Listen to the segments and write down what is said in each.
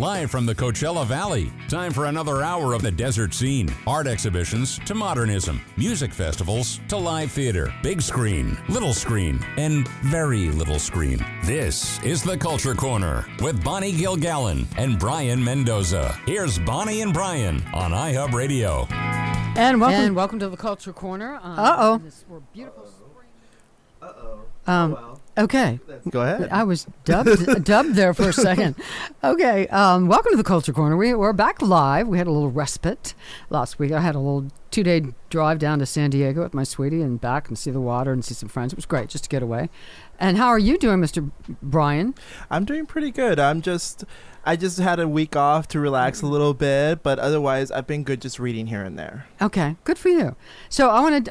Live from the Coachella Valley, time for another hour of the desert scene. Art exhibitions to modernism, music festivals to live theater, big screen, little screen, and very little screen. This is the Culture Corner with Bonnie Gilgallon and Brayan Mendoza. Here's Bonnie and Brayan on iHub Radio. And welcome to the Culture Corner. This beautiful spring. Okay. Go ahead. I was dubbed there for a second. Okay. Welcome to the Culture Corner. We're back live. We had a little respite last week. I had a little 2-day drive down to San Diego with my sweetie and back and see the water and see some friends. It was great just to get away. And how are you doing, Mr. Brayan? I'm doing pretty good. I just had a week off to relax a little bit, but otherwise I've been good just reading here and there. Okay. Good for you. So I want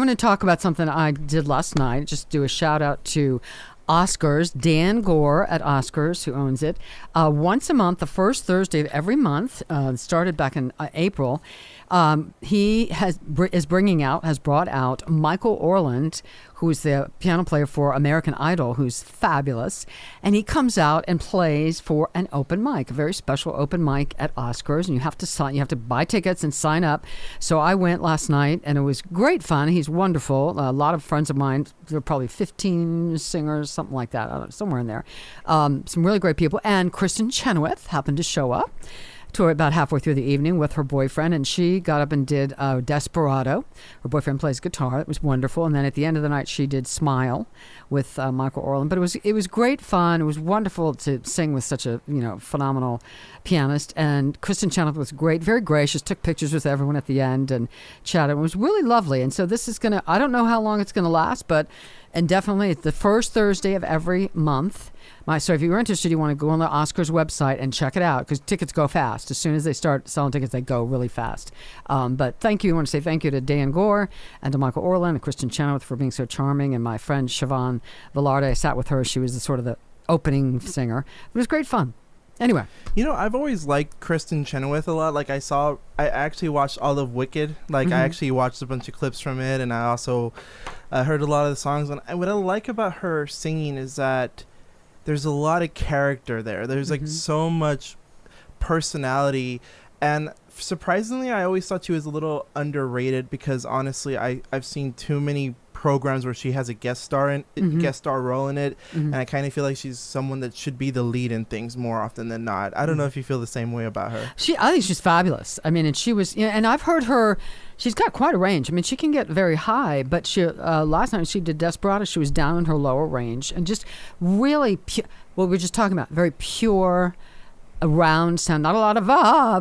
to talk about something I did last night. Just do a shout out to Oscars, Dan Gore at Oscars, who owns it. Once a month, the first Thursday of every month, started back in April. He has brought out Michael Orland, who's the piano player for American Idol, who's fabulous. And he comes out and plays for an open mic, a very special open mic at Oscars. And you have to buy tickets and sign up. So I went last night and it was great fun. He's wonderful. A lot of friends of mine, there were probably 15 singers, something like that, I don't know, somewhere in there. Some really great people. And Kristin Chenoweth happened to show up to about halfway through the evening with her boyfriend, and she got up and did Desperado. Her boyfriend plays guitar. It was wonderful. And then at the end of the night, she did Smile with Michael Orland. But it was great fun. It was wonderful to sing with such a phenomenal pianist. And Kristin Chenoweth was great, very gracious, took pictures with everyone at the end and chatted. It was really lovely. And so this is I don't know how long it's going to last, and definitely it's the first Thursday of every month. So if you're interested, you want to go on the Oscars website and check it out because tickets go fast. As soon as they start selling tickets, they go really fast. But thank you. I want to say thank you to Dan Gore and to Michael Orland and Kristin Chenoweth for being so charming. And my friend Siobhan Velarde, I sat with her. She was the opening singer. It was great fun. Anyway. I've always liked Kristin Chenoweth a lot. Like I actually watched all of Wicked. I actually watched a bunch of clips from it. And I also heard a lot of the songs. And what I like about her singing is that there's a lot of character there. There's so much personality. And surprisingly, I always thought she was a little underrated because honestly, I've seen too many programs where she has a guest star role in it, and I kind of feel like she's someone that should be the lead in things more often than not. I don't know if you feel the same way about her. I think she's fabulous. I mean, and she was, and I've heard her. She's got quite a range. I mean, she can get very high, but she last night she did Desperado. She was down in her lower range and just really what we were just talking about, very pure. A round sound, not a lot of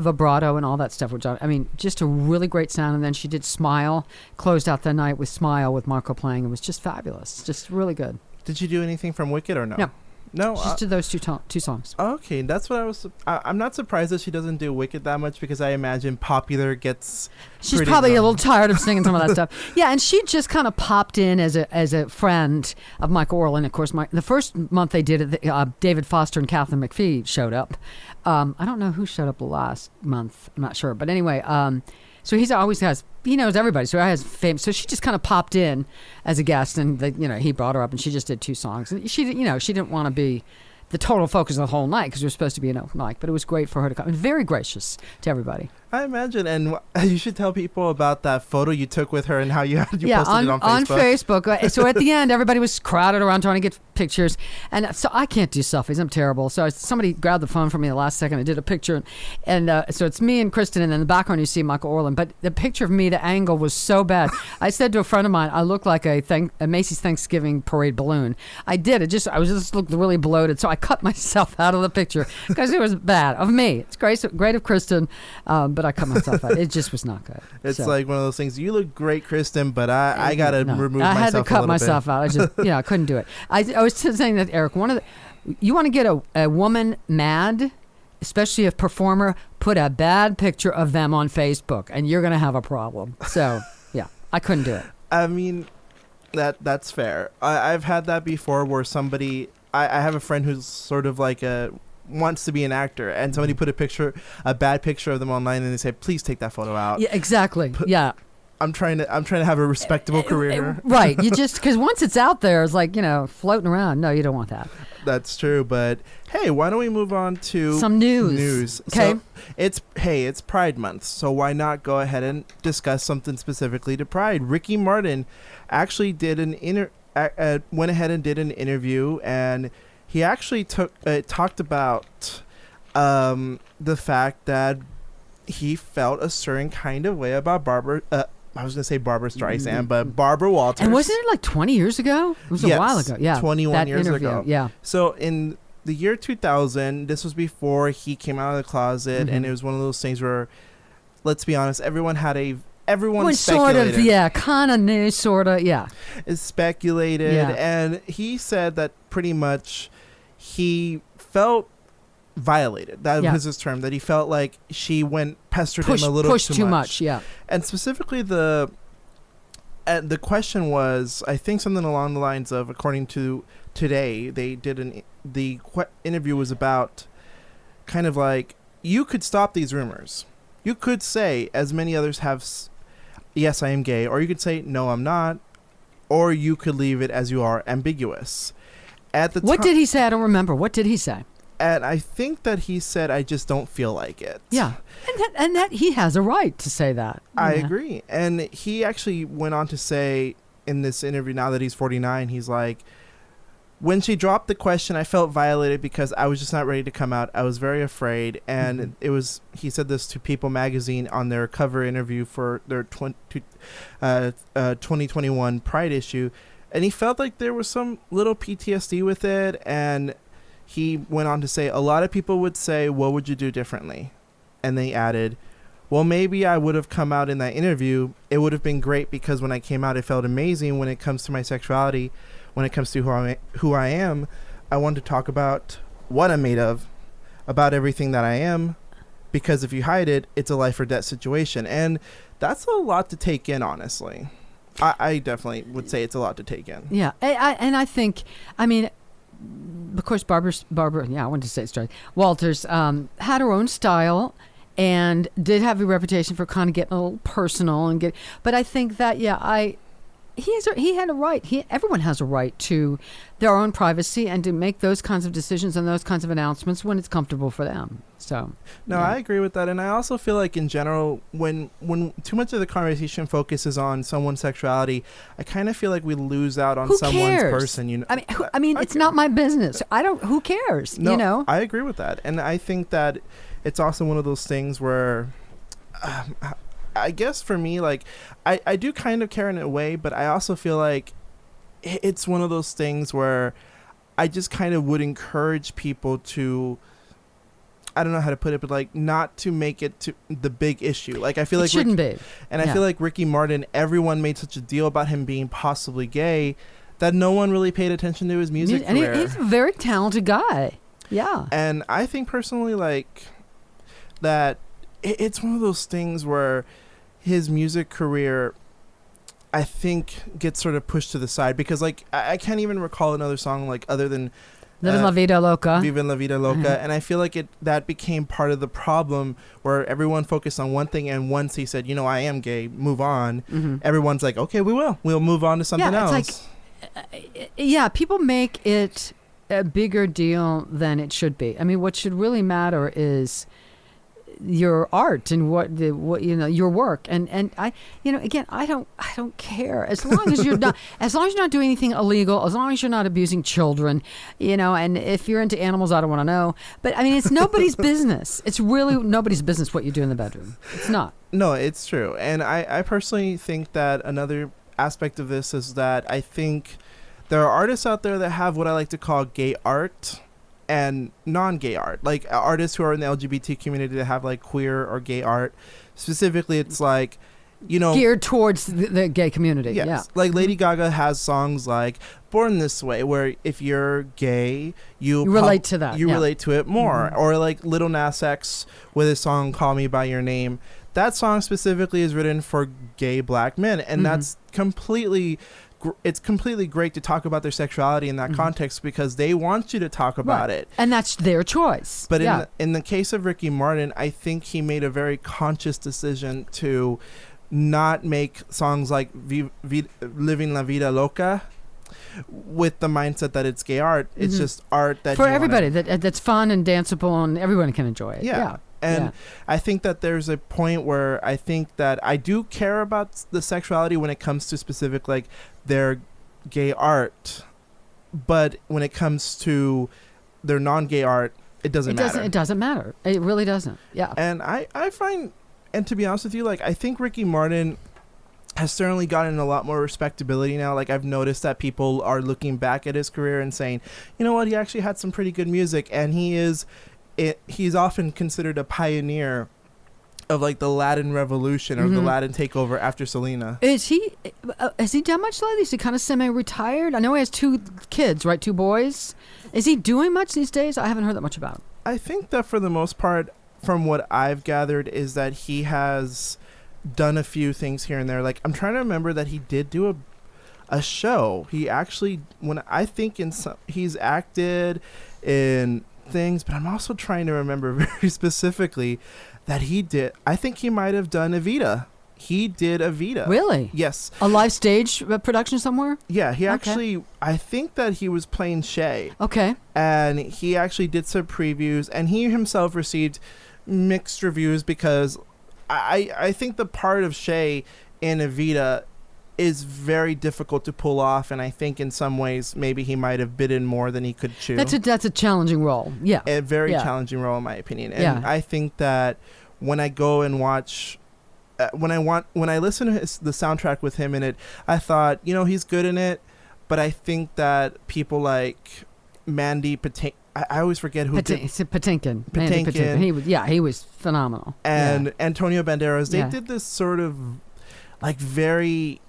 vibrato and all that stuff, which I mean, just a really great sound. And then she did Smile, closed out the night with Smile with Marco playing. It was just fabulous, just really good. Did you do anything from Wicked or no? No, just did those two songs. Okay, that's what I'm not surprised that she doesn't do Wicked that much because I imagine Popular gets. She's probably a little tired of singing some of that stuff. Yeah, and she just kind of popped in as a friend of Michael Orland. Of course, the first month they did it, David Foster and Catherine McPhee showed up. I don't know who showed up the last month. I'm not sure, but anyway. So he knows everybody. So I has fame. So she just kind of popped in as a guest, and he brought her up, and she just did 2 songs. And she didn't want to be the total focus of the whole night because it was supposed to be an open mic. But it was great for her to come. And very gracious to everybody. I imagine, and you should tell people about that photo you took with her and how you posted it on Facebook. On Facebook. So at the end, everybody was crowded around trying to get pictures, and so I can't do selfies. I'm terrible. So somebody grabbed the phone from me the last second. I did a picture, and so it's me and Kristin, and in the background you see Michael Orland. But the picture of me, the angle was so bad. I said to a friend of mine, I look like a Macy's Thanksgiving parade balloon. I did. I just looked really bloated. So I cut myself out of the picture because it was bad of me. It's great of Kristin, but I cut myself out. It just was not good. It's like one of those things. You look great, Kristin, but I got to remove myself. I had to cut myself out. I just, I couldn't do it. I was saying that, Eric, you want to get a woman mad, especially a performer, put a bad picture of them on Facebook, and you're going to have a problem. So, yeah, I couldn't do it. I mean, that's fair. I've had that before where somebody, I have a friend who's sort of like wants to be an actor, and somebody put a bad picture of them online, and they said, please take that photo out. Yeah, exactly. I'm trying to have a respectable career. Right. You just, because once it's out there, it's like, floating around. No, you don't want that. That's true. But hey, why don't we move on to some news? Okay. So it's Pride Month, so why not go ahead and discuss something specifically to Pride? Ricky Martin actually did went ahead and did an interview, and he actually talked about the fact that he felt a certain kind of way about Barbra Streisand, but Barbra Walters. And wasn't it like 20 years ago? It was a while ago. Yeah. 21 years ago. Yeah. So in the year 2000, this was before he came out of the closet, and it was one of those things where, let's be honest, everyone speculated. Sort of, yeah. Kind of new, sort of, yeah. It's speculated, and he said that pretty much he felt violated. That was his term, that he felt like she pestered him a little too much. Yeah. And specifically the question was, I think, something along the lines of, according to Today, they did the interview was about kind of like, you could stop these rumors. You could say, as many others have, yes, I am gay, or you could say, no, I'm not, or you could leave it as you are, ambiguous. What did he say? I don't remember. What did he say? And I think that he said, I just don't feel like it. Yeah. And that he has a right to say that. I agree. And he actually went on to say in this interview, now that he's 49, he's like, when she dropped the question, I felt violated because I was just not ready to come out. I was very afraid. And he said this to People magazine on their cover interview for their 2021 Pride issue. And he felt like there was some little PTSD with it. And he went on to say, a lot of people would say, what would you do differently? And they added, well, maybe I would have come out in that interview. It would have been great because when I came out, it felt amazing when it comes to my sexuality. When it comes to who I am, I want to talk about what I'm made of, about everything that I am, because if you hide it, it's a life or death situation. And that's a lot to take in, honestly. I definitely would say it's a lot to take in. Yeah. And I think, I mean, of course, Barbra, I wanted to say it's right, Walters had her own style and did have a reputation for kind of getting a little personal but I think that, he had a right. Everyone has a right to their own privacy and to make those kinds of decisions and those kinds of announcements when it's comfortable for them. So, I agree with that, and I also feel like in general, when too much of the conversation focuses on someone's sexuality, I kind of feel like we lose out on someone's person. I mean, it's not my business. Who cares? No, I agree with that, and I think that it's also one of those things where. I guess for me, like, I do kind of care in a way, but I also feel like it's one of those things where I just kind of would encourage people to, I don't know how to put it, but like not to make it to the big issue. Like I feel like it shouldn't be. And I feel like Ricky Martin, everyone made such a deal about him being possibly gay that no one really paid attention to his music career. And he's a very talented guy. Yeah. And I think personally, like, that it's one of those things where his music career, I think, gets sort of pushed to the side because, like, I can't even recall another song, like, other than Livin' La Vida Loca. Vivin' La Vida Loca. And I feel like that became part of the problem where everyone focused on one thing, and once he said, I am gay, move on, everyone's like, okay, we'll move on to something else. Like, people make it a bigger deal than it should be. I mean, what should really matter is your art and what your work, and I again, I don't care as long as you're not doing anything illegal, as long as you're not abusing children, and if you're into animals, I don't want to know, but I mean, it's nobody's business. It's really nobody's business what you do in the bedroom. It's not. No, it's true. And I personally think that another aspect of this is that I think there are artists out there that have what I like to call gay art and non-gay art, like artists who are in the LGBT community that have like queer or gay art. Specifically, it's like, geared towards the gay community. Yes. Yeah. Like Lady Gaga has songs like Born This Way, where if you're gay, you relate to that. You relate to it more. Or like Lil Nas X with his song Call Me By Your Name. That song specifically is written for gay black men. And that's completely great to talk about their sexuality in that context because they want you to talk about it. And that's their choice. But in the case of Ricky Martin, I think he made a very conscious decision to not make songs like Living La Vida Loca with the mindset that it's gay art. It's just art that for everybody that's fun and danceable and everyone can enjoy it. Yeah. And I think that there's a point where I think that I do care about the sexuality when it comes to specific, like, their gay art. But when it comes to their non-gay art, it doesn't matter. It doesn't matter. It really doesn't. Yeah. And I find, and to be honest with you, like, I think Ricky Martin has certainly gotten a lot more respectability now. Like, I've noticed that people are looking back at his career and saying, you know what, he actually had some pretty good music, and he's often considered a pioneer of, like, the Latin revolution or the Latin takeover after Selena. Has he done much lately? Is he kind of semi-retired? I know he has 2 kids, right? 2 boys. Is he doing much these days? I haven't heard that much about him. I think that for the most part, from what I've gathered, is that he has done a few things here and there. Like, I'm trying to remember that he did do a show. He actually, he's acted in things, but I'm also trying to remember very specifically that he did. I think he might have done Evita. He did Evita. Really? Yes. A live stage production somewhere? Yeah, he actually, I think that he was playing Shay. Okay. And he actually did some previews, and he himself received mixed reviews because I think the part of Shay in Evita is very difficult to pull off, and I think in some ways maybe he might have bitten more than he could chew. That's a challenging role. Yeah. A very challenging role, in my opinion. And I think that when I go and watch, when I listen to the soundtrack with him in it, I thought, he's good in it, but I think that people like Mandy Patinkin, I always forget who Patinkin. Mandy Patinkin. He was phenomenal. And Antonio Banderas, they did this sort of, like, very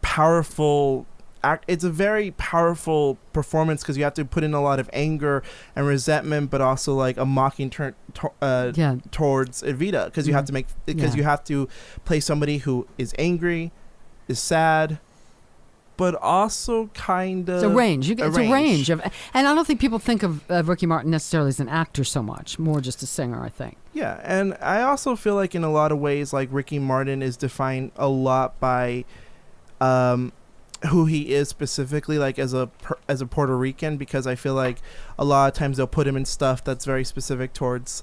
powerful act. It's a very powerful performance because you have to put in a lot of anger and resentment, but also, like, a mocking turn towards Evita, because you have to you have to play somebody who is angry, is sad, but also kind of... It's a range. It's a range of... And I don't think people think of Ricky Martin necessarily as an actor so much, more just a singer, I think. Yeah, and I also feel like in a lot of ways, like, Ricky Martin is defined a lot by who he is specifically, like, as a Puerto Rican, because I feel like a lot of times they'll put him in stuff that's very specific towards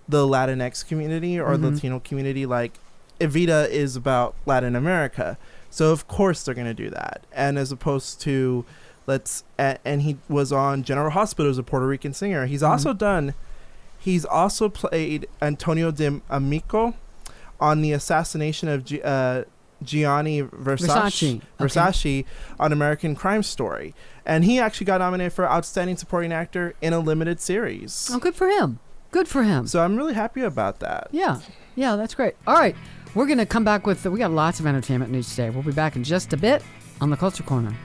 the Latinx community or Latino community. Like, Evita is about Latin America. So of course they're going to do that. And as opposed to and he was on General Hospital as a Puerto Rican singer. He's also played Antonio de Amico on the assassination of Gianni Versace on American Crime Story. And he actually got nominated for Outstanding Supporting Actor in a limited series. Oh, good for him. Good for him. So I'm really happy about that. Yeah. Yeah, that's great. All right. We're going to come back with... we got lots of entertainment news today. We'll be back in just a bit on the Culture Corner.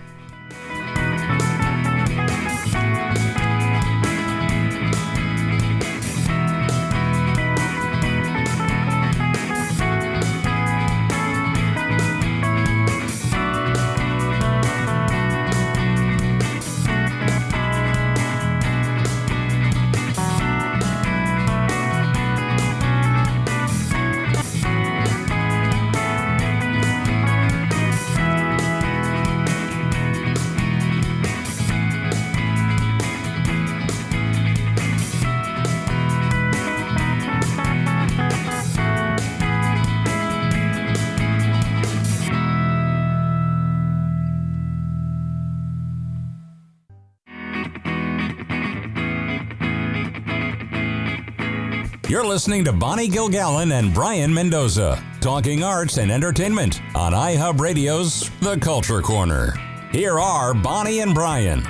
You're listening to Bonnie Gilgallon and Brayan Mendoza, talking arts and entertainment on iHub Radio's The Culture Corner. Here are Bonnie and Brayan.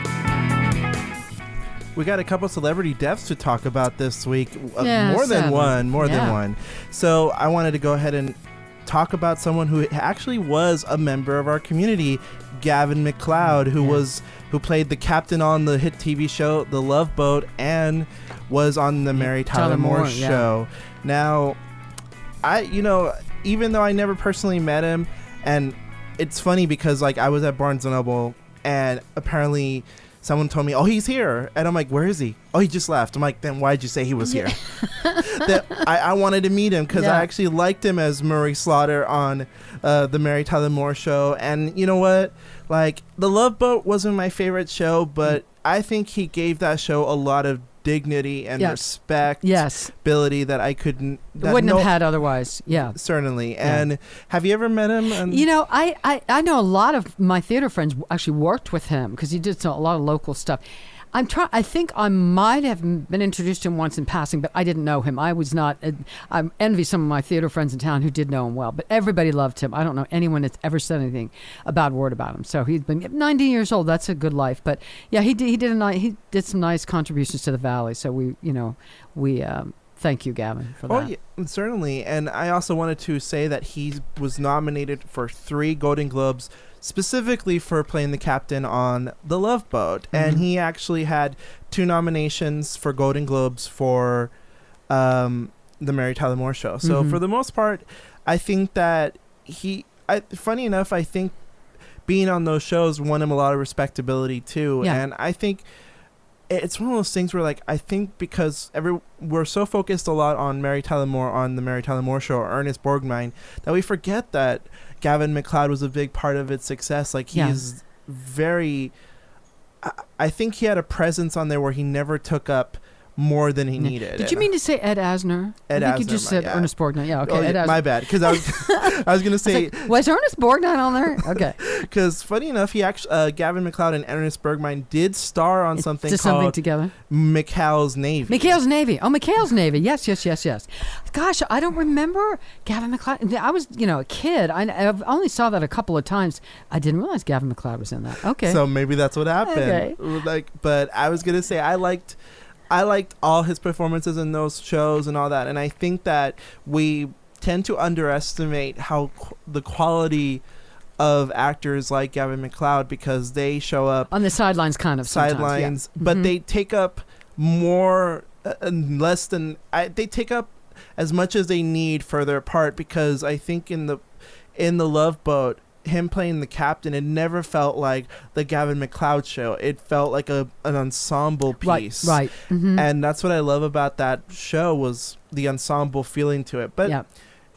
We got a couple celebrity deaths to talk about this week. More than one. So I wanted to go ahead and talk about someone who actually was a member of our community, Gavin MacLeod, who played the captain on the hit TV show The Love Boat and was on the Mary Tyler Moore show. Now, even though I never personally met him, and it's funny because, like, I was at Barnes & Noble, and apparently someone told me, "Oh, he's here," and I'm like, "Where is he?" "Oh, he just left." I'm like, "Then why'd you say he was here?" That I wanted to meet him because I actually liked him as Murray Slaughter on the Mary Tyler Moore Show. And you know what? Like, The Love Boat wasn't my favorite show, but I think he gave that show a lot of dignity and respectability that I couldn't wouldn't have had otherwise. Yeah, certainly. And have you ever met him? And you know, I know a lot of my theater friends actually worked with him because he did a lot of local stuff. I think I might have been introduced to him once in passing, but I didn't know him. I was not. I envy some of my theater friends in town who did know him well, but everybody loved him. I don't know anyone that's ever said anything a bad word about him. So he's been 90 years old. That's a good life. But yeah, he did some nice contributions to the Valley. So we thank you, Gavin, for that. Oh, yeah, certainly. And I also wanted to say that he was nominated for 3 Golden Globes specifically for playing the captain on The Love Boat. And he actually had 2 nominations for Golden Globes for the Mary Tyler Moore Show. So for the most part, I think that funny enough, I think being on those shows won him a lot of respectability too. Yeah. And I think it's one of those things where, like, I think because we're so focused a lot on Mary Tyler Moore on the Mary Tyler Moore Show or Ernest Borgnine that we forget that Gavin MacLeod was a big part of its success. Like, he's very... I think he had a presence on there where he never took up more than he needed. Did you mean to say Ed Asner? Ed I think Asner, you just said Ernest Borgnine. Yeah, okay. Ed Asner. My bad, because I was going to say... was Ernest Borgnine on there? Okay. Because funny enough, he actually Gavin MacLeod and Ernest Borgnine did star on something called together. McHale's Navy. McHale's Navy. Oh, McHale's Navy. Yes. Gosh, I don't remember Gavin MacLeod. I was, a kid. I only saw that a couple of times. I didn't realize Gavin MacLeod was in that. Okay. So maybe that's what happened. Okay. But I was going to say I liked all his performances in those shows and all that. And I think that we tend to underestimate how the quality of actors like Gavin MacLeod, because they show up on the sidelines but they take up more less than they take up as much as they need further apart, because I think in the Love Boat, him playing the captain, it never felt like the Gavin MacLeod show. It felt like an ensemble piece. Right. And that's what I love about that show, was the ensemble feeling to it. But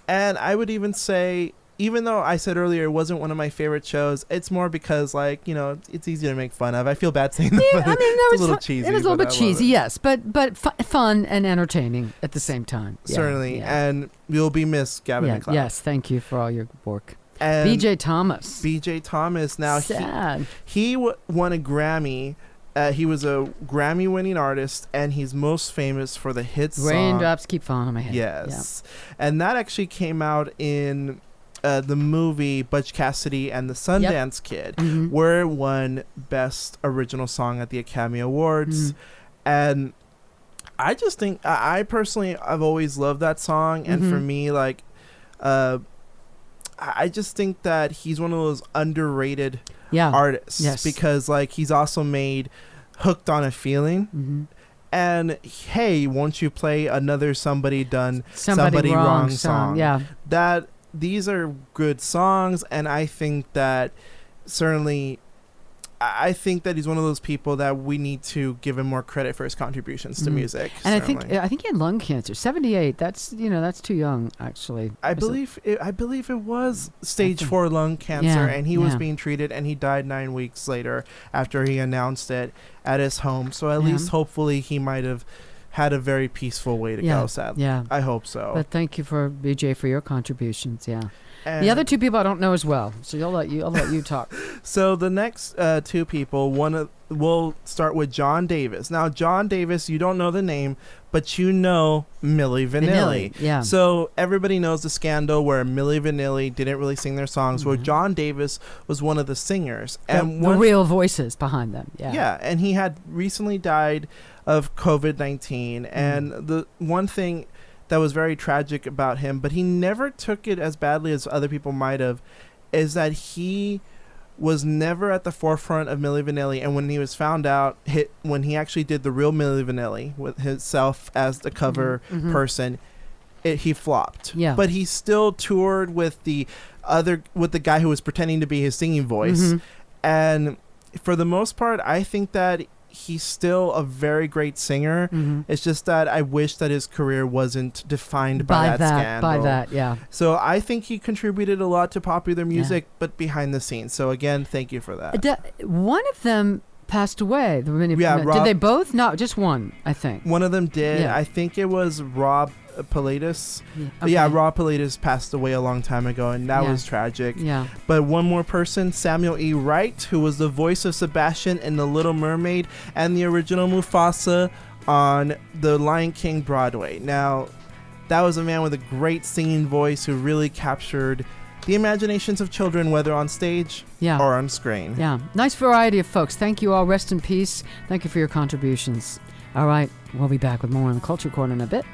and I would even say, even though I said earlier it wasn't one of my favorite shows, it's more because, like, it's easy to make fun of. I feel bad saying that. Yeah, I mean, it's a little cheesy. It is a little bit cheesy, yes, but fun and entertaining at the same time. Certainly, and you'll be missed, Gavin MacLeod. Yes, thank you for all your work. And B.J. Thomas. Now, sad. he won a Grammy. He was a Grammy-winning artist, and he's most famous for the hit song "Raindrops Keep Falling on My Head." Yes, and that actually came out in the movie Butch Cassidy and the Sundance Kid, where it won Best Original Song at the Academy Awards. And I just think, I personally, I've always loved that song, and for me, like, I just think that he's one of those underrated artists, because, like, he's also made Hooked on a Feeling, and hey, won't you play another Somebody Wrong song? Yeah, that these are good songs, and I think that certainly, I think that he's one of those people that we need to give him more credit for his contributions to music. And certainly. I think he had lung cancer. 78. That's that's too young, actually. I believe it was stage 4 lung cancer, and he was being treated, and he died 9 weeks later after he announced it at his home. So at least, hopefully, he might have had a very peaceful way to go. Sadly, I hope so. But thank you for BJ for your contributions. Yeah. And the other 2 people I don't know as well, so I'll let you talk. So the next 2 people, we'll start with John Davis. Now, John Davis, you don't know the name, but you know Milli Vanilli. Yeah. So everybody knows the scandal where Milli Vanilli didn't really sing their songs, where John Davis was one of the singers. And the real voices behind them. Yeah. Yeah, and he had recently died of COVID-19. And the one thing that was very tragic about him, but he never took it as badly as other people might have, is that he was never at the forefront of Milli Vanilli. And when he was found out, when he actually did the real Milli Vanilli with himself as the cover person, he flopped. Yeah. But he still toured with the guy who was pretending to be his singing voice. And for the most part, I think that he's still a very great singer. It's just that I wish that his career wasn't defined by that scandal. By that, yeah. So I think he contributed a lot to popular music, but behind the scenes. So again, thank you for that. One of them passed away. Yeah, did they both? No, just one, I think. One of them did. Yeah. I think it was Rob Pilatus. Okay. Yeah, Rob Pilatus passed away a long time ago, and that was tragic. Yeah. But one more person, Samuel E. Wright, who was the voice of Sebastian in The Little Mermaid and the original Mufasa on The Lion King Broadway. Now, that was a man with a great singing voice who really captured the imaginations of children, whether on stage or on screen. Yeah. Nice variety of folks. Thank you all. Rest in peace. Thank you for your contributions. All right. We'll be back with more on the Culture Corner in a bit.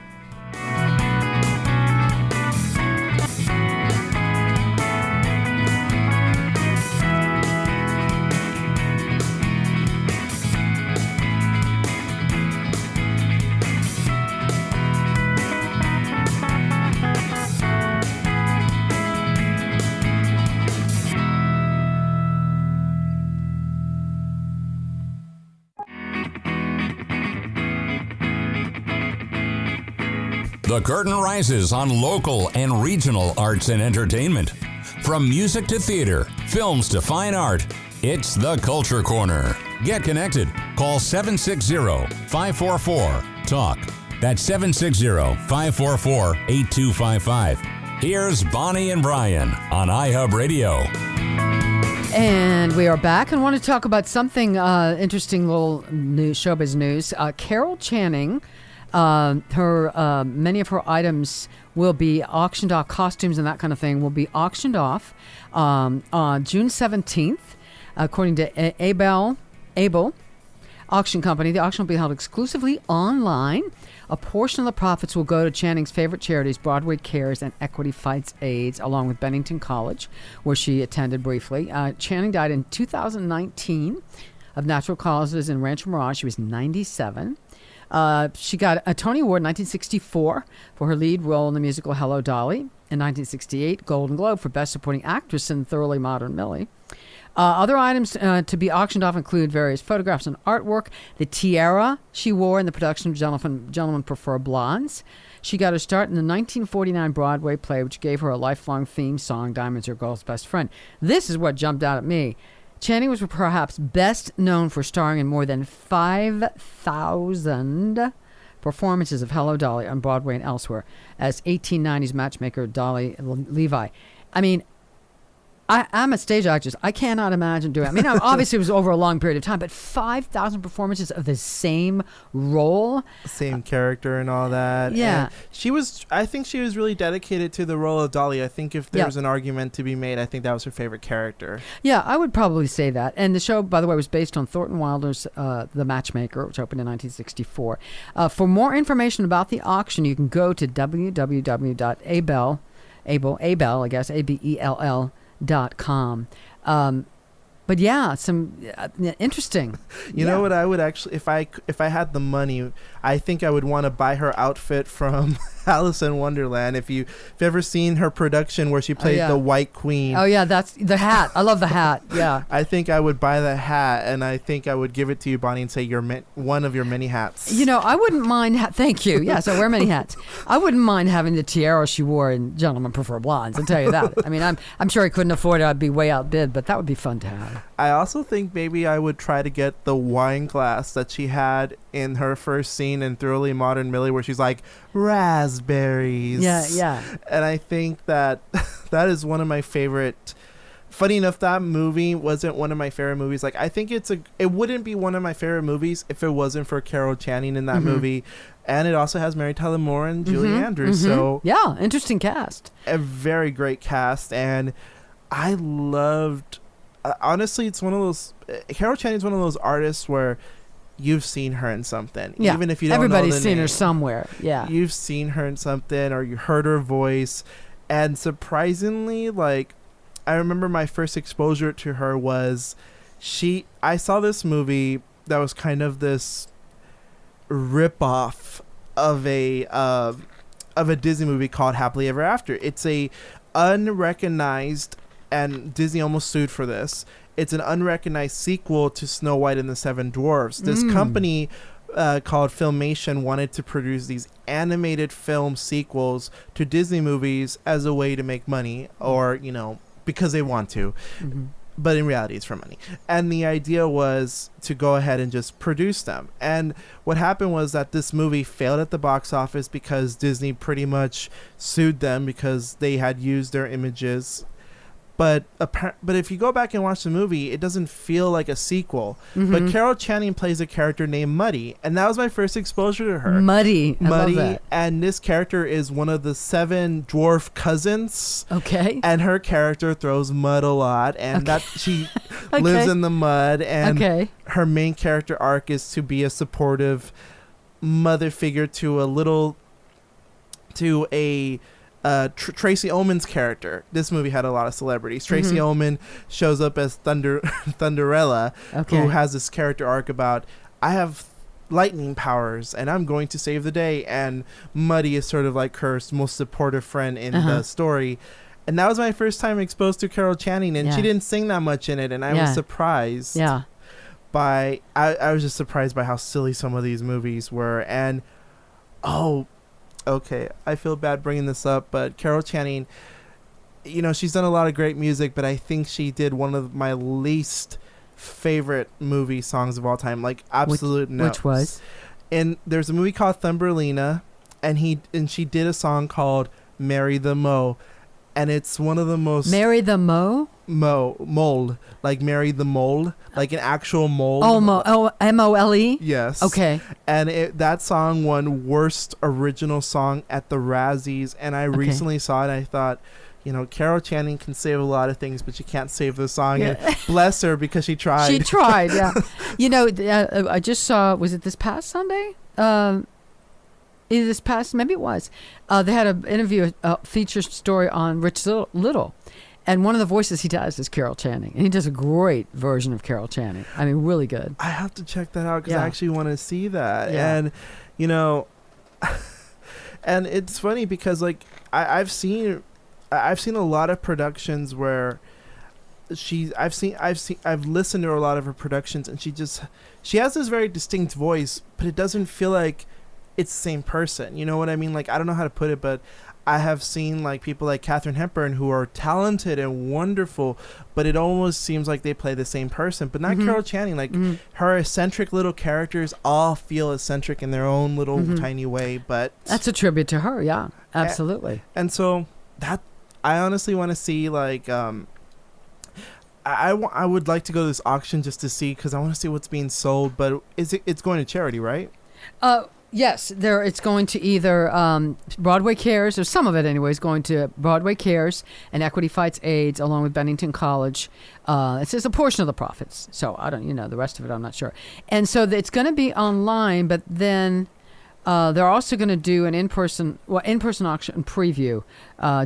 The curtain rises on local and regional arts and entertainment. From music to theater, films to fine art, it's the Culture Corner. Get connected. Call 760-544-TALK. That's 760-544-8255. Here's Bonnie and Brian on iHub Radio. And we are back and want to talk about something interesting, little news, showbiz news. Carol Channing. Many of her items will be auctioned off, costumes and that kind of thing will be auctioned off on June 17th, according to Abel Auction Company. The auction will be held exclusively online. A portion of the profits will go to Channing's favorite charities, Broadway Cares and Equity Fights AIDS, along with Bennington College, where she attended briefly. Channing died in 2019 of natural causes in Rancho Mirage. She was 97. She got a Tony Award in 1964 for her lead role in the musical Hello, Dolly. In 1968, Golden Globe for Best Supporting Actress in Thoroughly Modern Millie. Other items to be auctioned off include various photographs and artwork, the tiara she wore in the production of Gentlemen Prefer Blondes. She got her start in the 1949 Broadway play, which gave her a lifelong theme song, Diamonds Are Girl's Best Friend. This is what jumped out at me. Channing was perhaps best known for starring in more than 5,000 performances of Hello, Dolly on Broadway and elsewhere as 1890s matchmaker Dolly Levi. I mean, I'm a stage actress. I cannot imagine doing it. I mean, obviously it was over a long period of time, but 5,000 performances of the same role. Same character and all that. Yeah. And I think she was really dedicated to the role of Dolly. I think if there was an argument to be made, I think that was her favorite character. Yeah, I would probably say that. And the show, by the way, was based on Thornton Wilder's The Matchmaker, which opened in 1964. For more information about the auction, you can go to www.abel, I guess, ABELL.com. But yeah, some interesting. You know what I would actually, if I had the money, I think I would want to buy her outfit from Alice in Wonderland. If you've ever seen her production where she played the White Queen. Oh yeah, that's the hat. I love the hat. Yeah. I think I would buy the hat, and I think I would give it to you, Bonnie, and say you're one of your many hats. You know, I wouldn't mind. Thank you. Yes, I wear many hats. I wouldn't mind having the tiara she wore in Gentlemen Prefer Blondes. I'll tell you that. I mean, I'm sure I couldn't afford it. I'd be way outbid, but that would be fun to have. I also think maybe I would try to get the wine glass that she had in her first scene in Thoroughly Modern Millie, where she's like, raspberries. Yeah. And I think that is one of my favorite. Funny enough, that movie wasn't one of my favorite movies. Like, I think it wouldn't be one of my favorite movies if it wasn't for Carol Channing in that movie. And it also has Mary Tyler Moore and Julie Andrews. So yeah, interesting cast. A very great cast. And I loved... honestly, it's one of those... Carol Channing's one of those artists where you've seen her in something. Yeah. Even if you don't Everybody's know the seen name. her somewhere. Yeah. You've seen her in something, or you heard her voice. And surprisingly, like, I remember my first exposure to her was I saw this movie that was kind of this rip-off of a Disney movie called Happily Ever After. It's a unrecognized, and Disney almost sued for this. it's an unrecognized sequel to Snow White and the Seven Dwarfs. This company called Filmation wanted to produce these animated film sequels to Disney movies as a way to make money, or, you know, because they want to. But in reality, it's for money. And the idea was to go ahead and just produce them. And what happened was that this movie failed at the box office because Disney pretty much sued them because they had used their images. But if you go back and watch the movie, it doesn't feel like a sequel. But Carol Channing plays a character named Muddy, and that was my first exposure to her. Muddy, I love that. And this character is one of the 7 dwarf cousins. Okay. And her character throws mud a lot, and that she lives in the mud. And her main character arc is to be a supportive mother figure to Tracy Ullman's character. This movie had a lot of celebrities. Tracy Ullman shows up as Thunderella, who has this character arc about, I have lightning powers and I'm going to save the day. And Muddy is sort of like her most supportive friend in the story. And that was my first time exposed to Carol Channing, and she didn't sing that much in it, and I was surprised. I was just surprised by how silly some of these movies were. And okay, I feel bad bringing this up, but Carol Channing, you know, she's done a lot of great music, but I think she did one of my least favorite movie songs of all time, like absolute notes. Which was? And there's a movie called Thumbelina, and she did a song called Marry the Mo, and it's one of the most... Marry the Mo? Mold, like Marry the Mold, like an actual mold. M-O-L-E? Yes. Okay. And that song won Worst Original Song at the Razzies, and I recently saw it, and I thought, you know, Carol Channing can save a lot of things, but she can't save the song. And bless her, because she tried. She tried, yeah. You know, I just saw, was it this past Sunday? Either this past, maybe it was. They had an interview, a feature story on Rich Little. And one of the voices he does is Carol Channing. And he does a great version of Carol Channing. I mean, really good. I have to check that out, because I actually want to see that. Yeah. And, you know, and it's funny because, like, I've seen a lot of productions where I've listened to a lot of her productions, and she has this very distinct voice, but it doesn't feel like it's the same person. You know what I mean? Like, I don't know how to put it, but I have seen like people like Katharine Hepburn who are talented and wonderful, but it almost seems like they play the same person. But not Carol Channing. Like her eccentric little characters all feel eccentric in their own little tiny way. But that's a tribute to her. Yeah, absolutely. And so that I honestly want to see like I would like to go to this auction just to see, because I want to see what's being sold. But it's going to charity, right? Yes, it's going to either Broadway Cares, or some of it anyway, is going to Broadway Cares and Equity Fights AIDS, along with Bennington College. It says a portion of the profits. So I don't, the rest of it I'm not sure. And so it's going to be online, but then they're also going to do an in-person auction preview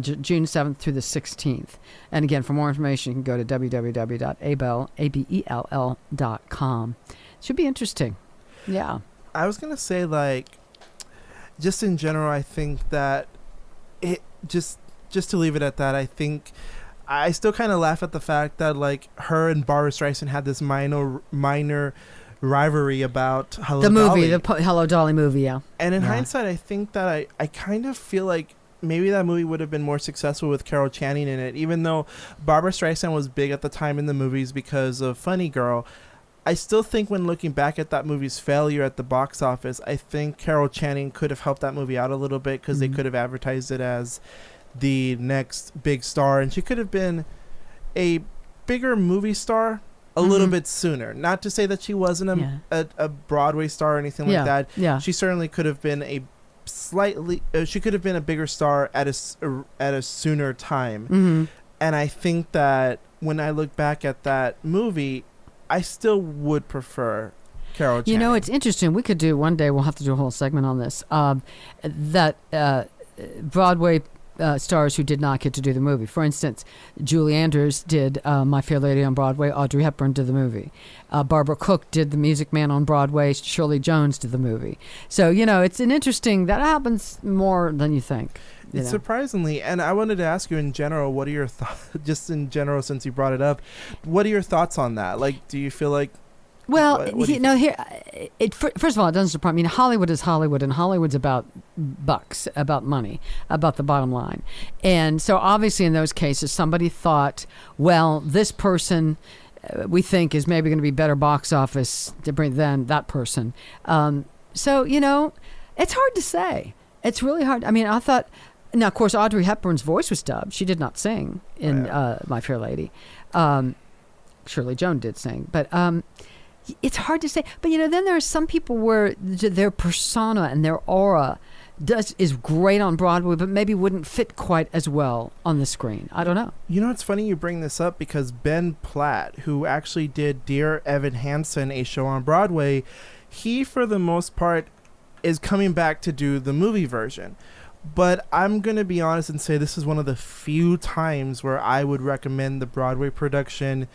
June 7th through the 16th. And again, for more information, you can go to www.abell.com. Should be interesting. Yeah. I was going to say, like, just in general, I think that it just to leave it at that, I think I still kind of laugh at the fact that, like, her and Barbra Streisand had this minor rivalry about Hello Dolly. The Hello Dolly movie, yeah. And in hindsight, I think that I kind of feel like maybe that movie would have been more successful with Carol Channing in it, even though Barbra Streisand was big at the time in the movies because of Funny Girl. I still think when looking back at that movie's failure at the box office, I think Carol Channing could have helped that movie out a little bit, because they could have advertised it as the next big star, and she could have been a bigger movie star a little bit sooner. Not to say that she wasn't a Broadway star or anything like that. Yeah. She certainly could have been she could have been a bigger star at a sooner time. And I think that when I look back at that movie, I still would prefer Carol Channing. It's interesting. One day we'll have to do a whole segment on this. That Broadway stars who did not get to do the movie. For instance, Julie Andrews did My Fair Lady on Broadway. Audrey Hepburn did the movie. Barbara Cook did The Music Man on Broadway. Shirley Jones did the movie. So, it's an interesting, that happens more than you think. It's surprisingly, and I wanted to ask you in general, what are your thoughts, just in general, since you brought it up, what are your thoughts on that? Like, do you feel like... Well, first of all, it doesn't surprise me. Hollywood is Hollywood, and Hollywood's about bucks, about money, about the bottom line. And so obviously in those cases, somebody thought, well, this person we think is maybe going to be better box office to bring than that person. So, it's hard to say. It's really hard. I mean, I thought... Now, of course, Audrey Hepburn's voice was dubbed. She did not sing in My Fair Lady. Shirley Jones did sing. But it's hard to say. But, then there are some people where their persona and their aura is great on Broadway, but maybe wouldn't fit quite as well on the screen. I don't know. It's funny you bring this up because Ben Platt, who actually did Dear Evan Hansen, a show on Broadway, he, for the most part, is coming back to do the movie version. But I'm going to be honest and say this is one of the few times where I would recommend the Broadway production,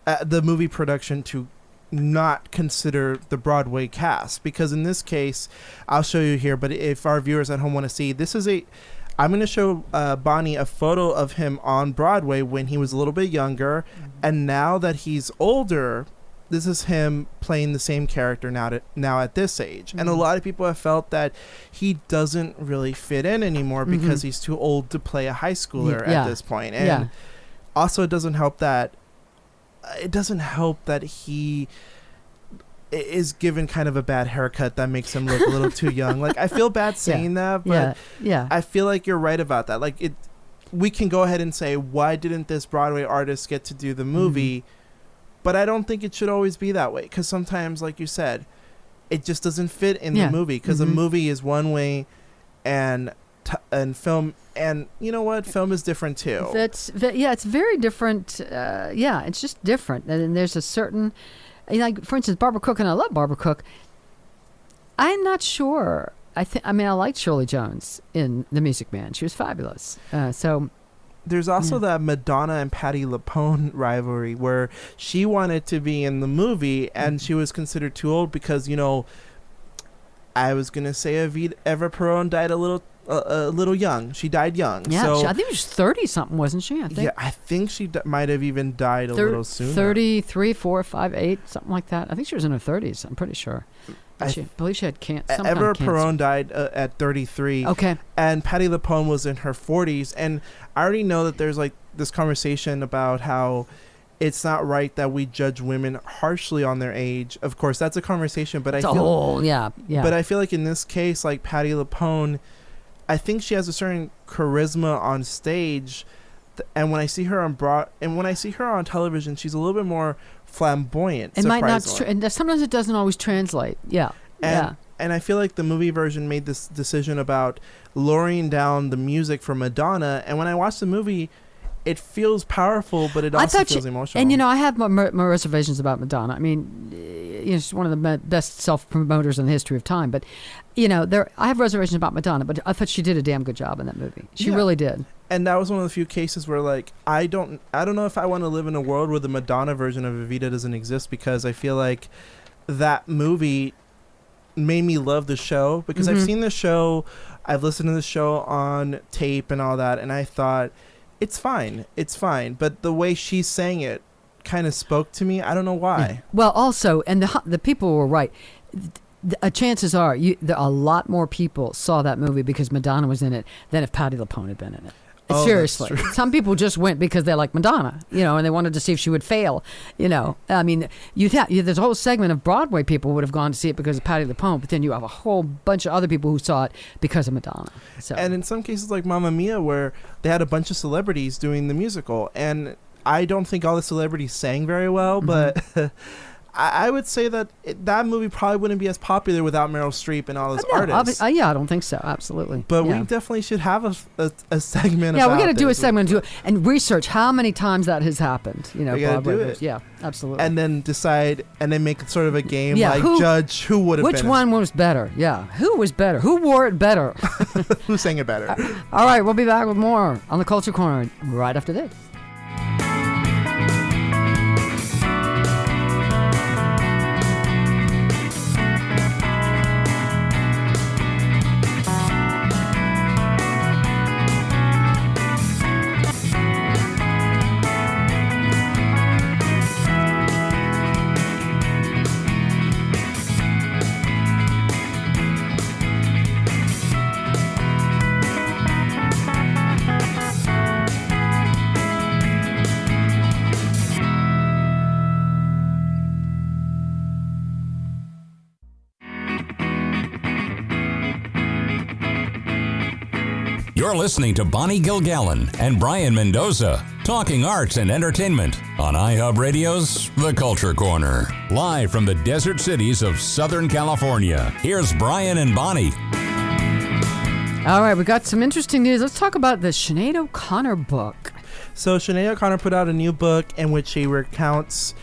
the movie production, to not consider the Broadway cast. Because in this case, I'll show you here, but if our viewers at home want to see, I'm going to show Bonnie a photo of him on Broadway when he was a little bit younger. Mm-hmm. And now that he's older, this is him playing the same character now at this age. Mm-hmm. And a lot of people have felt that he doesn't really fit in anymore because he's too old to play a high schooler at this point. And also it doesn't help that he is given kind of a bad haircut that makes him look a little too young. Like, I feel bad saying that, but I feel like you're right about that. Like, we can go ahead and say, why didn't this Broadway artist get to do the movie? Mm-hmm. But I don't think it should always be that way, because sometimes, like you said, it just doesn't fit in the movie, because a movie is one way and film, and you know what, film is different too. It's very different. It's just different. And there's a certain, like, for instance, Barbara Cook, and I love Barbara Cook. I'm not sure. I liked Shirley Jones in The Music Man. She was fabulous. There's also that Madonna and Patti LuPone rivalry where she wanted to be in the movie and she was considered too old because, I was going to say Eva Peron died a little young. She died young. Yeah, so, I think she was 30-something, wasn't she? I think she might have even died a little sooner. 33, 4, 5, 8, something like that. I think she was in her 30s, I'm pretty sure. I believe she had cancer. Eva Peron died at 33. Okay. And Patti LuPone was in her 40s. And I already know that there's like this conversation about how it's not right that we judge women harshly on their age. Of course, that's a conversation, but But I feel like in this case, like Patti LuPone, I think she has a certain charisma on stage, and when I see her on television, she's a little bit more flamboyant. It might not, and sometimes it doesn't always translate. And I feel like the movie version made this decision about lowering down the music for Madonna, and when I watch the movie, it feels powerful, but it also feels emotional. And I have my reservations about Madonna. I mean, she's one of the best self-promoters in the history of time. But I have reservations about Madonna. But I thought she did a damn good job in that movie. She really did. And that was one of the few cases where, like, I don't know if I want to live in a world where the Madonna version of Evita doesn't exist, because I feel like that movie made me love the show, because I've seen the show, I've listened to the show on tape and all that, and I thought, it's fine, but the way she sang it kind of spoke to me. I don't know why. Yeah. Well, also, and the people were right. Chances are, a lot more people saw that movie because Madonna was in it than if Patti LuPone had been in it. Seriously, some people just went because they like Madonna, and they wanted to see if she would fail. I mean, there's a whole segment of Broadway people would have gone to see it because of Patti LuPone, but then you have a whole bunch of other people who saw it because of Madonna. So. And in some cases, like Mamma Mia, where they had a bunch of celebrities doing the musical, and I don't think all the celebrities sang very well, but I would say that that movie probably wouldn't be as popular without Meryl Streep and all those artists. Yeah, I don't think so. Absolutely. But we definitely should have a segment. Yeah, we're gonna do a segment and research how many times that has happened. You know, we gotta do it. Yeah, absolutely. And then decide, and then make sort of a game, judge who would have. Which one was better? Yeah, who was better? Who wore it better? Who sang it better? All right, we'll be back with more on the Culture Corner right after this. You're listening to Bonnie Gilgallon and Brayan Mendoza, talking arts and entertainment on iHub Radio's The Culture Corner. Live from the desert cities of Southern California, here's Brayan and Bonnie. All right, we got some interesting news. Let's talk about the Sinead O'Connor book. So Sinead O'Connor put out a new book in which she recounts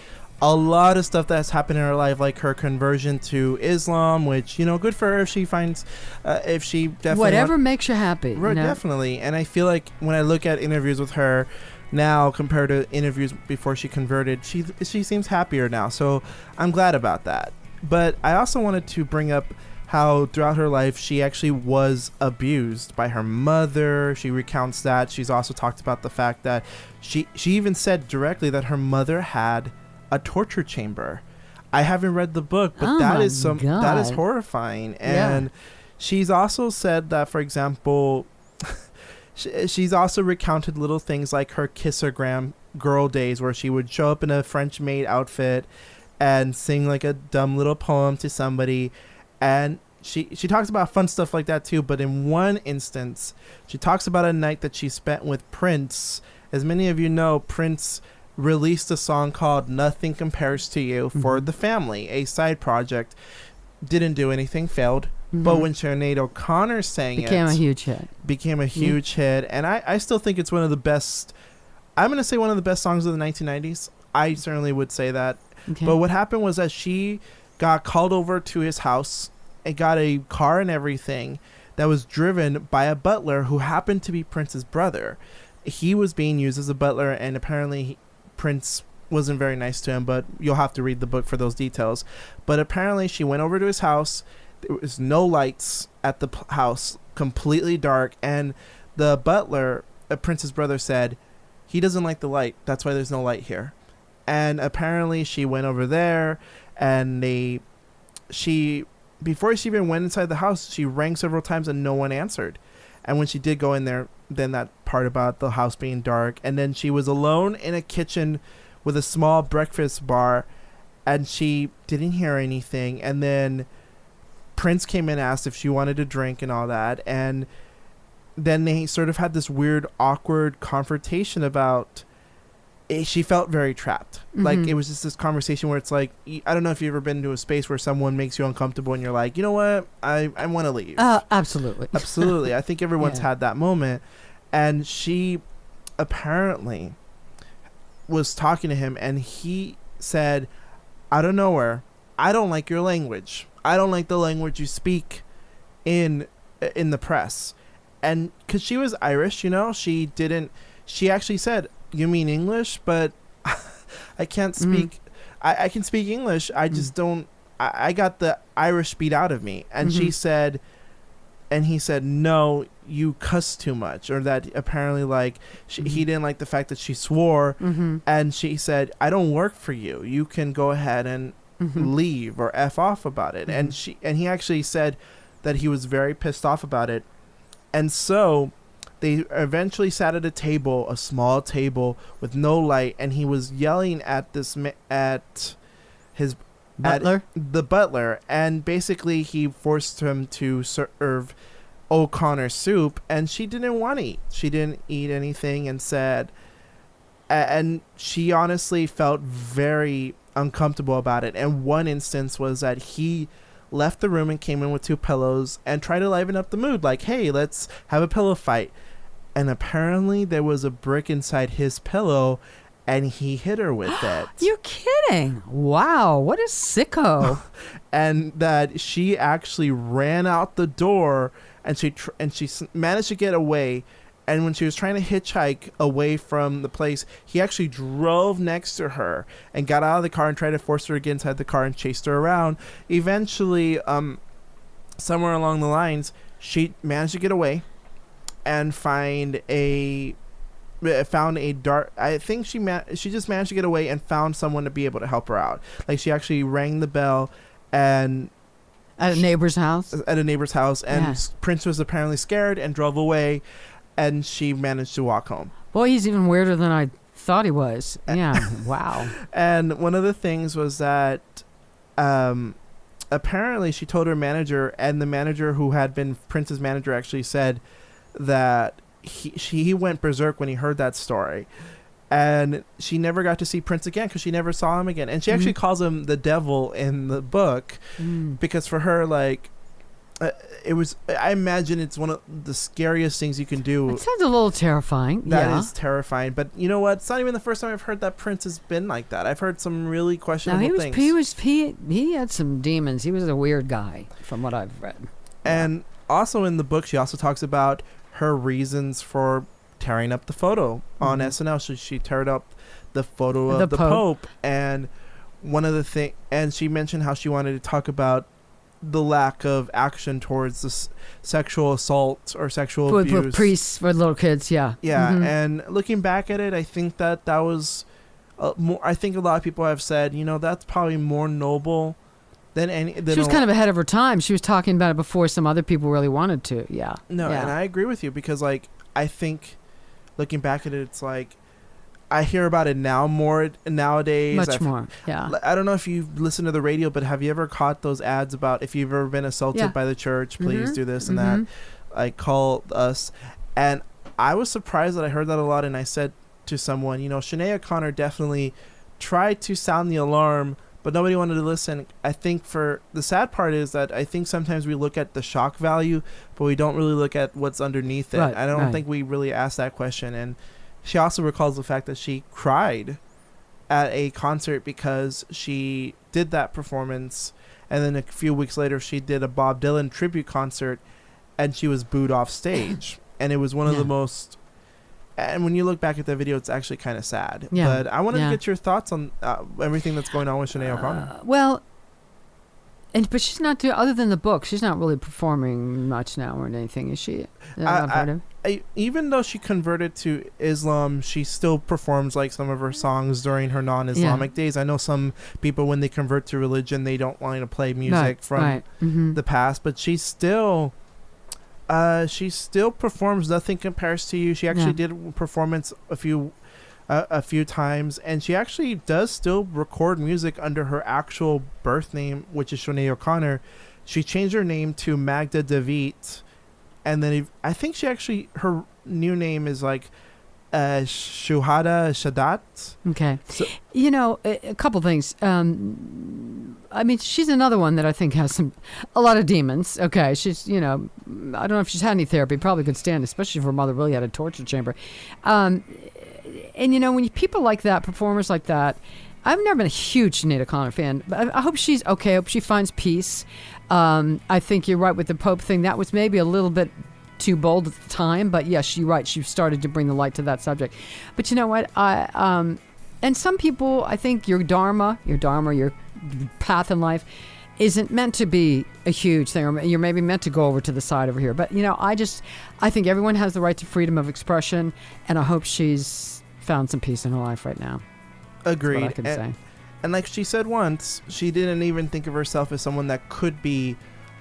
a lot of stuff that's happened in her life, like her conversion to Islam, which, good for her if she finds, if she definitely... Whatever makes you happy. Right, definitely. And I feel like when I look at interviews with her now compared to interviews before she converted, she seems happier now. So I'm glad about that. But I also wanted to bring up how throughout her life she actually was abused by her mother. She recounts that. She's also talked about the fact that she even said directly that her mother had a torture chamber. I haven't read the book, but that is horrifying. And she's also said that, for example, she's also recounted little things like her kissogram girl days, where she would show up in a French maid outfit and sing like a dumb little poem to somebody. And she talks about fun stuff like that too. But in one instance, she talks about a night that she spent with Prince. As many of you know, Prince released a song called Nothing Compares to You for the family, a side project. Didn't do anything, failed. But when Sinead O'Connor sang became a huge hit. And I still think it's one of the best, I'm going to say one of the best songs of the 1990s. I certainly would say that. Okay. But what happened was that she got called over to his house and got a car and everything that was driven by a butler who happened to be Prince's brother. He was being used as a butler, and apparently Prince wasn't very nice to him, but you'll have to read the book for those details. But apparently she went over to his house. There was no lights at the house, completely dark, and the butler, Prince's brother, said he doesn't like the light. That's why there's no light here. And apparently she went over there, and before she even went inside the house, she rang several times and no one answered. And when she did go in there, then that part about the house being dark, and then she was alone in a kitchen with a small breakfast bar, and she didn't hear anything. And then Prince came in and asked if she wanted a drink and all that, and then they sort of had this weird, awkward confrontation about it. She felt very trapped. Like, it was just this conversation where it's like, I don't know if you've ever been to a space where someone makes you uncomfortable and you're like, you know what, I want to leave. Absolutely. Absolutely. I think everyone's had that moment. And she apparently was talking to him, and he said, out of nowhere, I don't like your language. I don't like the language you speak in the press. And because she was Irish, she actually said, you mean English? But I can't speak. I can speak English. I just don't. I got the Irish beat out of me. And she said, and he said, no, you cuss too much. Or that apparently, like, he didn't like the fact that she swore. And she said, I don't work for you. You can go ahead and leave or F off about it. And he actually said that he was very pissed off about it. And so they eventually sat at a table, a small table with no light, and he was yelling at his butler, the butler, and basically he forced him to serve O'Connor soup, and she didn't want to eat. She didn't eat anything, and said, and she honestly felt very uncomfortable about it. And one instance was that he left the room and came in with 2 pillows and tried to liven up the mood, like, hey, let's have a pillow fight. And apparently there was a brick inside his pillow, and he hit her with it. You're kidding. Wow, what a sicko. And that she actually ran out the door, and she managed to get away. And when she was trying to hitchhike away from the place, he actually drove next to her and got out of the car and tried to force her to get inside the car and chased her around. Eventually, somewhere along the lines, she managed to get away and found a dark. I think she just managed to get away and found someone to be able to help her out. Like, she actually rang the bell and at a neighbor's house. And Prince was apparently scared and drove away. And she managed to walk home. Boy, he's even weirder than I thought he was. Yeah, wow. And one of the things was that apparently she told her manager, and the manager who had been Prince's manager actually said that he went berserk when he heard that story. And she never got to see Prince again because she never saw him again. And she actually calls him the devil in the book because for her, like... I imagine it's one of the scariest things you can do. It sounds a little terrifying. That is terrifying. But you know what? It's not even the first time I've heard that Prince has been like that. I've heard some really questionable things. He had some demons. He was a weird guy, from what I've read. And also in the book, she also talks about her reasons for tearing up the photo on SNL. So she teared up the photo of the Pope. And one of the things, and she mentioned how she wanted to talk about the lack of action towards this sexual assault or sexual abuse. With priests, for little kids, yeah. Yeah, and looking back at it, I think that was more. I think a lot of people have said, that's probably more noble than any. She was kind of ahead of her time. She was talking about it before some other people really wanted to. Yeah. No, and I agree with you because, like, I think looking back at it, it's like I hear about it now more nowadays. Much more, yeah. I don't know if you've listened to the radio, but have you ever caught those ads about if you've ever been assaulted by the church, please do this and that. Like, call us. And I was surprised that I heard that a lot, and I said to someone, Sinead O'Connor definitely tried to sound the alarm, but nobody wanted to listen. I think the sad part is that I think sometimes we look at the shock value, but we don't really look at what's underneath it. Right, I don't think we really ask that question. And she also recalls the fact that she cried at a concert because she did that performance, and then a few weeks later she did a Bob Dylan tribute concert, and she was booed off stage. And it was one of the most... And when you look back at the video, it's actually kind of sad. Yeah. But I wanted to get your thoughts on everything that's going on with Sinead O'Connor. Well... but she's not other than the book. She's not really performing much now or anything, is she? Even though she converted to Islam, she still performs like some of her songs during her non-Islamic days. I know some people, when they convert to religion, they don't want to play music from the past, but she still performs. Nothing compares to you. She actually did a performance a few times, and she actually does still record music under her actual birth name, which is Sinead O'Connor. She changed her name to Magda David, and then I think her new name is like Shuhada Shadat. Okay. So, a couple things. I mean, she's another one that I think has a lot of demons. Okay. She's, I don't know if she's had any therapy. Probably could stand, especially if her mother really had a torture chamber. And, when people like that, performers like that, I've never been a huge Sinead O'Connor fan, but I hope she's okay. I hope she finds peace. I think you're right with the Pope thing. That was maybe a little bit too bold at the time, but yes, you're right. She started to bring the light to that subject. But you know what? And some people, I think your dharma, your path in life isn't meant to be a huge thing, or you're maybe meant to go over to the side over here. But, I think everyone has the right to freedom of expression, and I hope she's found some peace in her life right now. Agreed. That's what I can say. And like she said once, she didn't even think of herself as someone that could be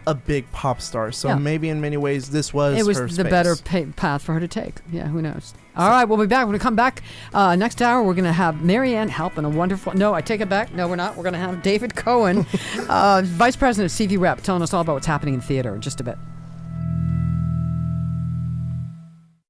a big pop star. So maybe in many ways this was her space. The better path for her to take. Yeah, who knows? All right, we'll be back. We're going to come back next hour. We're going to have Marianne Help and a wonderful... No, I take it back. No, we're not. We're going to have David Cohen, Vice President of CV Rep, telling us all about what's happening in theater in just a bit.